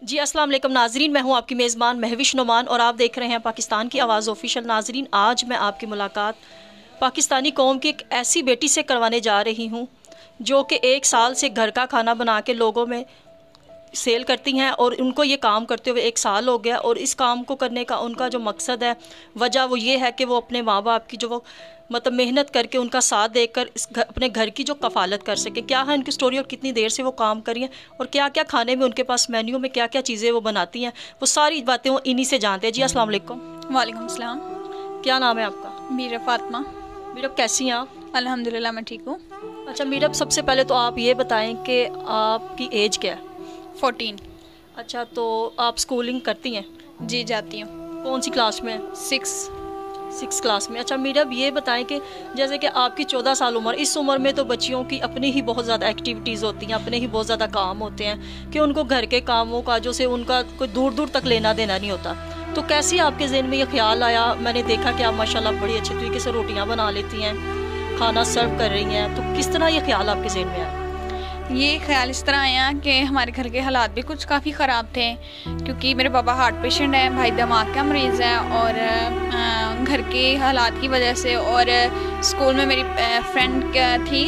जी अस्सलाम वालेकुम नाजरीन, मैं हूं आपकी मेज़बान महविश नुमान और आप देख रहे हैं पाकिस्तान की आवाज़ ऑफिशियल। नाजरीन, आज मैं आपकी मुलाकात पाकिस्तानी कौम की एक ऐसी बेटी से करवाने जा रही हूं जो कि 1 साल से घर का खाना बना के लोगों में सेल करती हैं और उनको ये काम करते हुए 1 साल हो गया। और इस काम को करने का उनका जो मकसद है, वजह वो ये है कि वो अपने माँ बाप की जो वो मतलब मेहनत करके उनका साथ देकर अपने घर की जो कफ़ालत कर सके। क्या है उनकी स्टोरी और कितनी देर से वो काम कर रही हैं और क्या क्या खाने में उनके पास मेन्यू में क्या क्या चीज़ें वो बनाती हैं, वो सारी बातें वो इन्हीं से जानते हैं। जी अस्सलाम वालेकुम। वालेकुम सलाम। क्या नाम है आपका? मीरा फातिमा। मीरब, कैसी हैं आप? अल्हम्दुलिल्लाह मैं ठीक हूँ। अच्छा मीरब, सबसे पहले तो आप ये बताएं कि आपकी एज क्या है? 14। अच्छा, तो आप स्कूलिंग करती हैं? जी जाती हूँ। कौन सी क्लास में? 6 क्लास में। अच्छा मीरब, ये बताएं कि जैसे कि आपकी 14 साल उम्र, इस उम्र में तो बच्चियों की अपनी ही बहुत ज़्यादा एक्टिविटीज़ होती हैं, अपने ही बहुत ज़्यादा काम होते हैं कि उनको घर के कामों काजों से उनका कोई दूर दूर तक लेना देना नहीं होता। तो कैसे आपके ज़हन में ये ख्याल आया? मैंने देखा कि आप माशाल्लाह बड़ी अच्छे तरीके से रोटियाँ बना लेती हैं, खाना सर्व कर रही हैं, तो किस तरह ये ख्याल आपके ज़हन में आया? ये ख्याल इस तरह आया कि हमारे घर के हालात भी कुछ काफ़ी ख़राब थे, क्योंकि मेरे पापा हार्ट पेशेंट हैं, भाई दिमाग का मरीज़ है, और घर के हालात की वजह से, और स्कूल में मेरी फ्रेंड थी,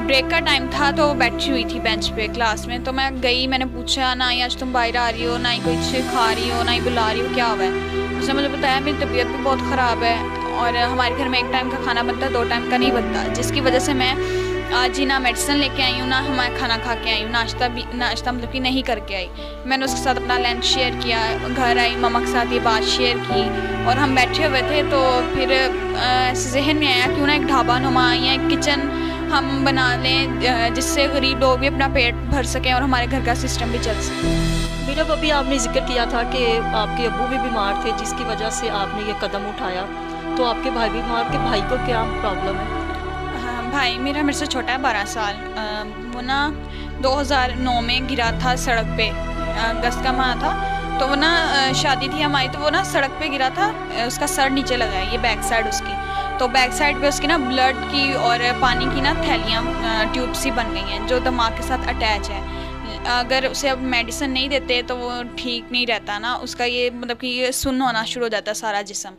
ब्रेक का टाइम था तो वो बैठी हुई थी बेंच पे क्लास में। तो मैं गई, मैंने पूछा, ना ही आज तुम बाहर आ रही हो, ना ही कुछ खा रही हो, ना ही बुला रही हो, क्या हुआ है? उसने मुझे बताया मेरी तबीयत भी बहुत ख़राब है और हमारे घर में 1 टाइम का खाना बनता है, 2 टाइम का नहीं बनता, जिसकी वजह से मैं आज ही ना मेडिसिन लेके आई हूँ, ना हमारा खाना खा के आई हूँ, नाश्ता मतलब कि नहीं करके आई। मैंने उसके साथ अपना लंच शेयर किया, घर आई, मम्मा के साथ ये बात शेयर की और हम बैठे हुए थे। तो फिर ऐसे जहन में आया क्यों ना एक ढाबा नुमा या एक किचन हम बना लें जिससे गरीब लोग भी अपना पेट भर सकें और हमारे घर का सिस्टम भी चल सके। मेरा अभी आपने जिक्र किया था कि आपके अब्बू भी बीमार थे, जिसकी वजह से आपने ये कदम उठाया। तो आपके भाई भी बीमार, के भाई को क्या प्रॉब्लम है? भाई मेरा मेरे से छोटा है 12 साल। वो ना 2009 में गिरा था सड़क पे, अगस्त का माह था, तो वो ना शादी थी हमारी, तो वो ना सड़क पे गिरा था, उसका सर नीचे लगा है, ये बैक साइड उसकी, तो बैक साइड पे उसकी ना ब्लड की और पानी की ना थैलियाँ ट्यूब सी बन गई हैं जो दिमाग के साथ अटैच है। अगर उसे अब मेडिसिन नहीं देते तो वो ठीक नहीं रहता ना, उसका ये मतलब कि ये सुन्न होना शुरू हो जाता है सारा जिस्म,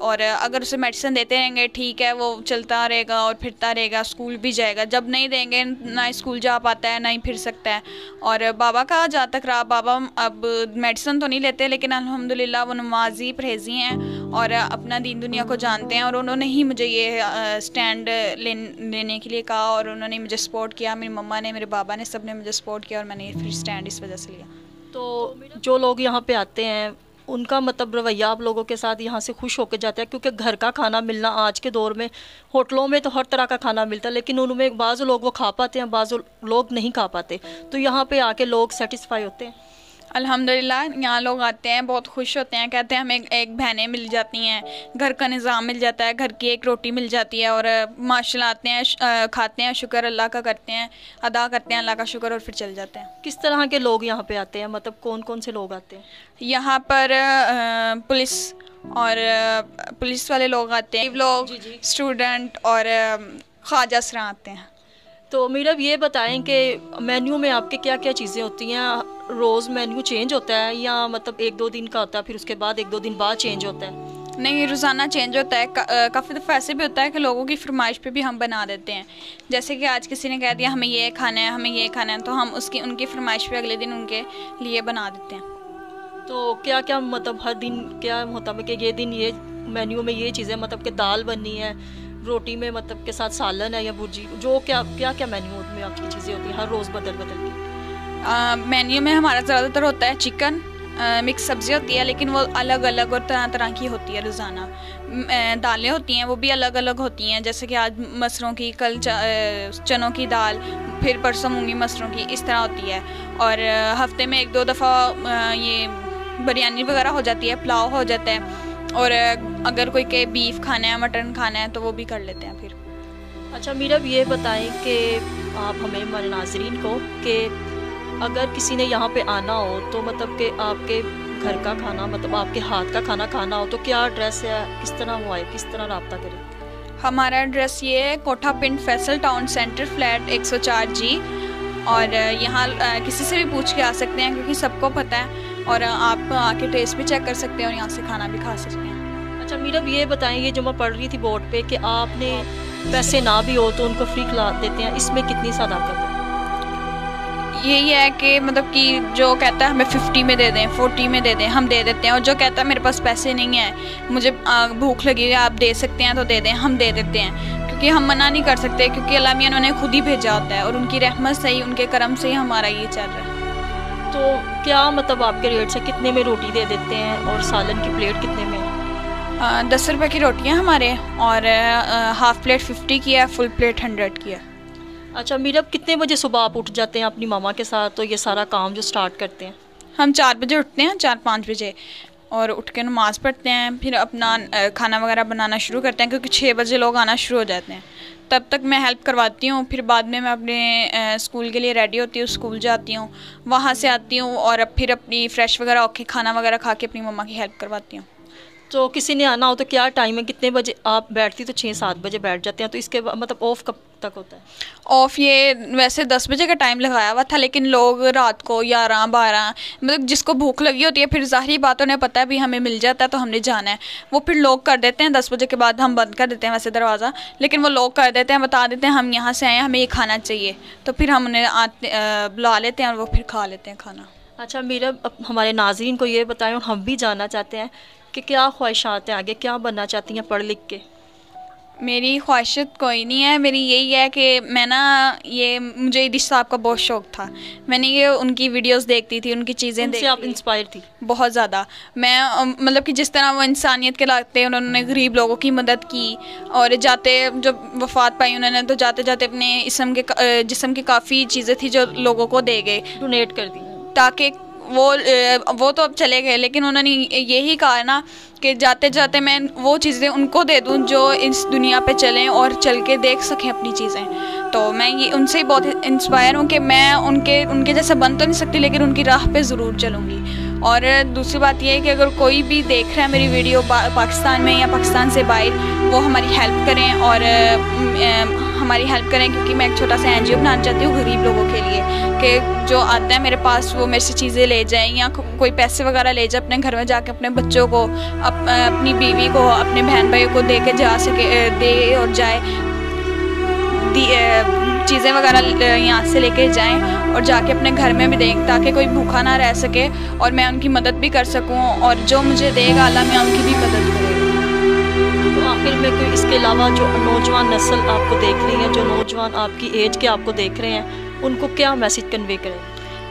और अगर उसे मेडिसिन देते रहेंगे ठीक है, वो चलता रहेगा और फिरता रहेगा, स्कूल भी जाएगा। जब नहीं देंगे ना स्कूल जा पाता है, ना ही फिर सकता है। और बाबा का जहाँ तक रहा, बाबा अब मेडिसिन तो नहीं लेते, लेकिन अल्हम्दुलिल्लाह वो नमाजी परहेज़ी हैं और अपना दीन दुनिया को जानते हैं, और उन्होंने ही मुझे ये स्टैंड लेने के लिए कहा और उन्होंने मुझे सपोर्ट किया। मेरी मम्मा ने, मेरे बाबा ने, सब ने मुझे सपोर्ट किया और मैंने फिर स्टैंड इस वजह से लिया। तो जो लोग यहाँ पे आते हैं उनका मतलब रवैया आप लोगों के साथ यहाँ से खुश होकर जाते हैं, क्योंकि घर का खाना मिलना आज के दौर में, होटलों में तो हर तरह का खाना मिलता है, लेकिन उनमें बाज़ लोग वो खा पाते हैं, बाज़ लोग नहीं खा पाते। तो यहाँ पे आके लोग सेटिस्फाई होते हैं। अल्हम्दुलिल्लाह यहाँ लोग आते हैं, बहुत खुश होते हैं, कहते हैं हमें एक बहनें मिल जाती हैं, घर का निज़ाम मिल जाता है, घर की एक रोटी मिल जाती है, और माशाल्लाह आते हैं, खाते हैं, शुक्र अल्लाह का करते हैं, अदा करते हैं अल्लाह का शुक्र, और फिर चल जाते हैं। किस तरह के लोग यहाँ पे आते हैं, मतलब कौन कौन से लोग आते हैं? यहाँ पर पुलिस और पुलिस वाले लोग आते हैं, लोग स्टूडेंट और ख्वाजा सरा आते हैं। तो मीरब ये बताएं कि मेन्यू में आपके क्या क्या चीज़ें होती हैं? रोज़ मेन्यू चेंज होता है या मतलब 1-2 दिन का होता है, फिर उसके बाद 1-2 दिन बाद चेंज होता है? नहीं, रोज़ाना चेंज होता है। काफ़ी दफ़ा ऐसे भी होता है कि लोगों की फरमाइश पे भी हम बना देते हैं। जैसे कि आज किसी ने कह दिया हमें ये खाना है, हमें ये खाना है, तो हम उनकी फरमाइश पे अगले दिन उनके लिए बना देते हैं। तो क्या क्या मतलब हर दिन क्या होता है कि ये दिन ये मेन्यू में ये चीज़ें, मतलब कि दाल बननी है, रोटी में मतलब के साथ सालन है या भुर्जी, जो क्या क्या क्या मेन्यू में आपकी चीज़ें होती हैं हर रोज़ बदल बदल के? मेन्यू में हमारा ज़्यादातर होता है चिकन, मिक्स सब्ज़ी होती है, लेकिन वो अलग अलग और तरह तरह की होती है रोज़ाना। दालें होती हैं, वो भी अलग अलग होती हैं, जैसे कि आज मसरों की, कल चनों की दाल, फिर परसों मूंगी मसरों की, इस तरह होती है। और हफ्ते में 1-2 दफ़ा ये बिरयानी वगैरह हो जाती है, पुलाव हो जाता है, और अगर कोई के बीफ खाना है, मटन खाना है, तो वो भी कर लेते हैं फिर। अच्छा मीरब, ये बताएं कि आप हमें हमारे नाजरीन को कि अगर किसी ने यहाँ पे आना हो तो मतलब कि आपके घर का खाना, मतलब आपके हाथ का खाना खाना हो, तो क्या एड्रेस है, किस तरह वो आए, किस तरह रब्ता करें? हमारा एड्रेस ये है, कोठा पिंड, Faisal town centre, flat 104G, और यहाँ किसी से भी पूछ के आ सकते हैं क्योंकि सबको पता है, और आप आके टेस्ट भी चेक कर सकते हैं और यहाँ से खाना भी खा सकते हैं। अच्छा मीरब, ये बताएं, ये जो मैं पढ़ रही थी बोर्ड पे कि आपने पैसे ना भी हो तो उनको फ्री खिला देते हैं, इसमें कितनी सदाकत है? यही है कि मतलब कि जो कहता है हमें 50 में दे दें, 40 में दे दें, हम दे देते हैं, और जो कहता है मेरे पास पैसे नहीं है, मुझे भूख लगी है, आप दे सकते हैं तो दे दें, हम दे देते हैं, क्योंकि हम मना नहीं कर सकते, क्योंकि अल्लाह मियां उन्होंने खुद ही भेजा होता है और उनकी रहमत से ही, उनके करम से ही हमारा ये चल रहा है। तो क्या मतलब आपके रेट से कितने में रोटी दे देते हैं और सालन की प्लेट कितने में? 10 रुपये की रोटियाँ हमारे, और हाफ़ प्लेट 50 की है, फुल प्लेट 100 की है। अच्छा मीरब, कितने बजे सुबह आप उठ जाते हैं अपनी मामा के साथ तो ये सारा काम जो स्टार्ट करते हैं? हम 4 बजे उठते हैं, 4-5 बजे, और उठ के नमाज़ पढ़ते हैं, फिर अपना खाना वगैरह बनाना शुरू करते हैं, क्योंकि 6 बजे लोग आना शुरू हो जाते हैं। तब तक मैं हेल्प करवाती हूँ, फिर बाद में मैं अपने स्कूल के लिए रेडी होती हूँ, स्कूल जाती हूँ, वहाँ से आती हूँ और अब फिर अपनी फ्रेश वगैरह होके खाना वगैरह खा के अपनी मम्मा की हेल्प करवाती हूँ। तो किसी ने आना हो तो क्या टाइम है, कितने बजे आप बैठती? तो 6-7 बजे बैठ जाते हैं, तो इसके मतलब ऑफ़ कब तक होता है? ऑफ़ ये वैसे 10 बजे का टाइम लगाया हुआ था, लेकिन लोग रात को 11-12, मतलब जिसको भूख लगी होती है, फिर ज़ाहिरी बात उन्हें पता है भी हमें मिल जाता है तो हमने जाना है, वो फिर लोग कर देते हैं। 10 बजे के बाद हम बंद कर देते हैं वैसे दरवाज़ा, लेकिन वो लोग कर देते हैं, बता देते हैं हम यहाँ से आए हैं, हमें ये खाना चाहिए, तो फिर हम उन्हें बुला लेते हैं और वो फिर खा लेते हैं खाना। अच्छा मीरब, अब हमारे नाज़रीन को ये बताएं और हम भी जानना चाहते हैं कि क्या ख्वाहिशात हैं, आगे क्या बनना चाहती हैं पढ़ लिख के? मेरी ख्वाहिशत कोई नहीं है, मेरी यही है कि मैं ना मुझे इदिश साहब का बहुत शौक़ था, मैंने ये उनकी वीडियोस देखती थी, उनकी चीज़ें देखती, आप इंस्पायर थी बहुत ज़्यादा। मैं मतलब कि जिस तरह वो इंसानियत के लाते उन्होंने गरीब लोगों की मदद की, और जाते जब वफ़ात पाई उन्होंने तो जाते जाते अपने जिस्म की काफ़ी चीज़ें थी जो लोगों को दे गए, डोनेट कर दी, ताकि वो तो अब चले गए, लेकिन उन्होंने यही कहा ना कि जाते जाते मैं वो चीज़ें उनको दे दूँ जो इस दुनिया पे चलें और चल के देख सकें अपनी चीज़ें। तो मैं ये उनसे ही बहुत इंस्पायर हूँ कि मैं उनके जैसा बन तो नहीं सकती, लेकिन उनकी राह पे ज़रूर चलूँगी। और दूसरी बात यह है कि अगर कोई भी देख रहा है मेरी वीडियो पाकिस्तान में या पाकिस्तान से बाहर, वो हमारी हेल्प करें और हमारी हेल्प करें, क्योंकि मैं एक छोटा सा NGO बनाना चाहती हूँ गरीब लोगों के लिए, कि जो आता है मेरे पास वो मेरे से चीज़ें ले जाएं, या कोई पैसे वगैरह ले जाए अपने घर में जाके अपने बच्चों को, अपनी बीवी को, अपने बहन भाइयों को दे के जा सके, दे और जाए, चीज़ें वगैरह यहाँ से लेके जाएं और जाके अपने घर में भी दें, ताकि कोई भूखा ना रह सके और मैं उनकी मदद भी कर सकूँ, और जो मुझे देगा अल्लाह मैं उनकी भी मदद करेगा। तो आखिर में कोई इसके अलावा जो नौजवान नस्ल आपको देख रही है, जो नौजवान आपकी एज के आपको देख रहे हैं, उनको क्या मैसेज कन्वे करें?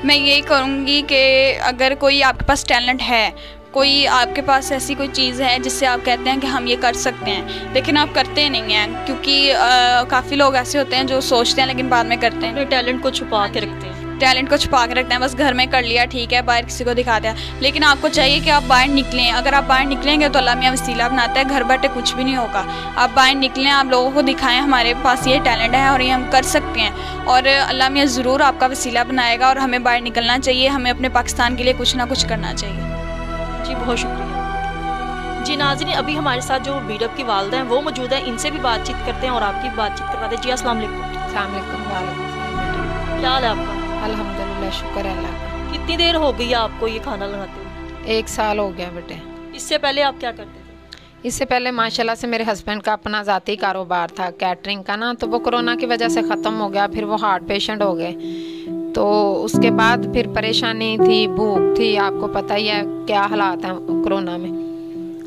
मैं यही करूँगी कि अगर कोई आपके पास टैलेंट है, कोई आपके पास ऐसी कोई चीज़ है जिससे आप कहते हैं कि हम ये कर सकते हैं, लेकिन आप करते नहीं हैं, क्योंकि काफ़ी लोग ऐसे होते हैं जो सोचते हैं लेकिन बाद में करते हैं, टैलेंट को छुपा के रखते हैं, टैलेंट को छुपा के रखते हैं, बस घर में कर लिया ठीक है, बाहर किसी को दिखा दिया। लेकिन आपको चाहिए कि आप बाहर निकलें, अगर आप बाहर निकलेंगे तो अल्लाह मियां वसीला बनाता है, घर बैठे कुछ भी नहीं होगा। आप बाहर निकलें, आप लोगों को दिखाएं हमारे पास ये टैलेंट है और ये हम कर सकते हैं, और अल्लाह मियां ज़रूर आपका वसीला बनाएगा, और हमें बाहर निकलना चाहिए, हमें अपने पाकिस्तान के लिए कुछ ना कुछ करना चाहिए। जी बहुत शुक्रिया। जी नाज़रीन, अभी हमारे साथ जो मीरब की वालदा हैं वो मौजूद है, इनसे भी बातचीत करते हैं और आपकी बातचीत करवाते हैं। जी अस्सलाम वालेकुम। अस्सलाम वालेकुम। क्या हाल है आपका? अल्हम्दुलिल्लाह, शुक्र है अल्लाह का। कितनी देर हो गई है आपको ये खाना लगाते हुए? 1 साल हो गया बेटे। इससे पहले आप क्या करते थे? इससे पहले माशाल्लाह से मेरे हस्बैंड का अपना ज़ाती कारोबार था कैटरिंग का ना, तो वो कोरोना की वजह से ख़त्म हो गया, फिर वो हार्ट पेशेंट हो गए, तो उसके बाद फिर परेशानी थी, भूख थी, आपको पता ही है क्या हालात हैं कोरोना में।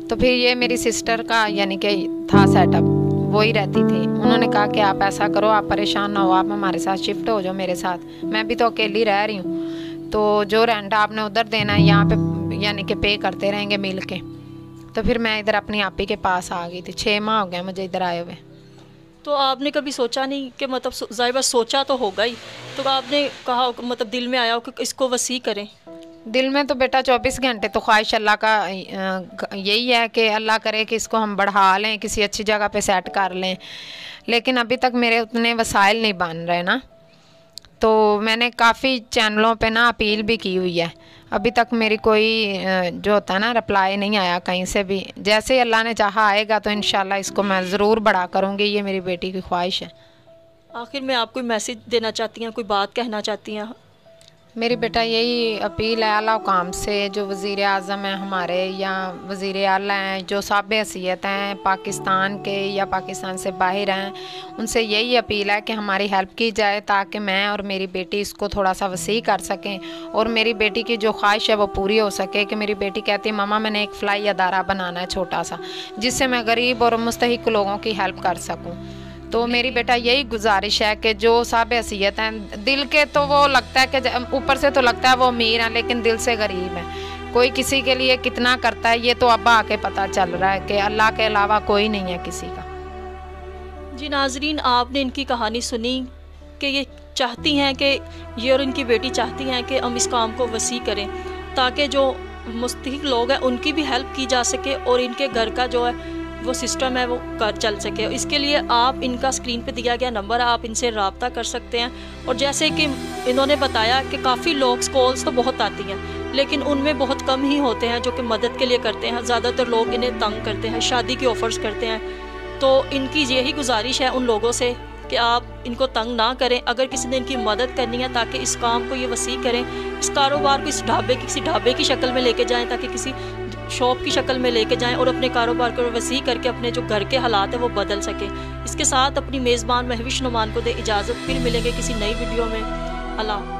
तो फिर ये मेरी सिस्टर का यानी कि था सेटअप, वो ही रहती थी, उन्होंने कहा कि आप ऐसा करो, आप परेशान ना हो, आप हमारे साथ शिफ्ट हो जाओ मेरे साथ, मैं भी तो अकेली रह रही हूँ, तो जो रेंट आपने उधर देना है यहाँ पे यानी कि पे करते रहेंगे मिल के। तो फिर मैं इधर अपनी आपी के पास आ गई थी, 6 माह हो गए मुझे इधर आए हुए। तो आपने कभी सोचा नहीं कि मतलब ज़ाहिर बात सोचा तो होगा ही, तो आपने कहा मतलब दिल में आया हो कि इसको वसी करें? दिल में तो बेटा 24 घंटे तो ख्वाहिश अल्लाह का यही है कि अल्लाह करे कि इसको हम बढ़ा लें, किसी अच्छी जगह पे सेट कर लें, लेकिन अभी तक मेरे उतने वसाइल नहीं बन रहे ना, तो मैंने काफ़ी चैनलों पे ना अपील भी की हुई है, अभी तक मेरी कोई जो होता है ना रिप्लाई नहीं आया कहीं से भी। जैसे ही अल्लाह ने चाहा आएगा तो इंशाल्लाह इसको मैं ज़रूर बड़ा करूँगी, ये मेरी बेटी की ख्वाहिश है। आखिर में आप कोई मैसेज देना चाहती हैं, कोई बात कहना चाहती हैं? मेरी बेटा यही अपील है आला हुकाम से, जो वज़ीर आज़म हैं हमारे या वज़ीर आला हैं, जो साहब हैसियत हैं पाकिस्तान के या पाकिस्तान से बाहर हैं, उनसे यही अपील है कि हमारी हेल्प की जाए ताकि मैं और मेरी बेटी इसको थोड़ा सा वसी कर सकें और मेरी बेटी की जो ख्वाहिश है वो पूरी हो सके। कि मेरी बेटी कहती है मम्मा मैंने एक फ़लाई अदारा बनाना है छोटा सा, जिससे मैं गरीब और मुस्तहिक लोगों की हेल्प कर सकूँ। तो मेरी बेटा यही गुजारिश है कि जो साहब हैसियत हैं, दिल के तो वो लगता है कि ऊपर से तो लगता है वो अमीर हैं लेकिन दिल से गरीब हैं। कोई किसी के लिए कितना करता है ये तो अब आके पता चल रहा है कि अल्लाह के अलावा कोई नहीं है किसी का। जी नाजरीन, आपने इनकी कहानी सुनी कि ये चाहती हैं कि ये और इनकी बेटी चाहती हैं कि हम इस काम को वसी करें ताकि जो मुस्तहिक लोग हैं उनकी भी हेल्प की जा सके और इनके घर का जो है वो सिस्टम है वो कर चल सके। इसके लिए आप इनका स्क्रीन पे दिया गया नंबर है, आप इनसे रब्ता कर सकते हैं। और जैसे कि इन्होंने बताया कि काफ़ी लोग कॉल्स तो बहुत आती हैं लेकिन उनमें बहुत कम ही होते हैं जो कि मदद के लिए करते हैं। ज़्यादातर लोग इन्हें तंग करते हैं, शादी के ऑफ़र्स करते हैं। तो इनकी यही गुजारिश है उन लोगों से कि आप इनको तंग ना करें। अगर किसी ने इनकी मदद करनी है ताकि इस काम को ये वसी करें, इस कारोबार को किसी ढाबे की शक्ल में लेके जाएं, ताकि किसी शॉप की शक्ल में लेके जाएं और अपने कारोबार को वसी करके अपने जो घर के हालात हैं वो बदल सकें। इसके साथ अपनी मेज़बान महविश नुमान को दे इजाज़त, फिर मिलेंगे किसी नई वीडियो में। अल्लाह।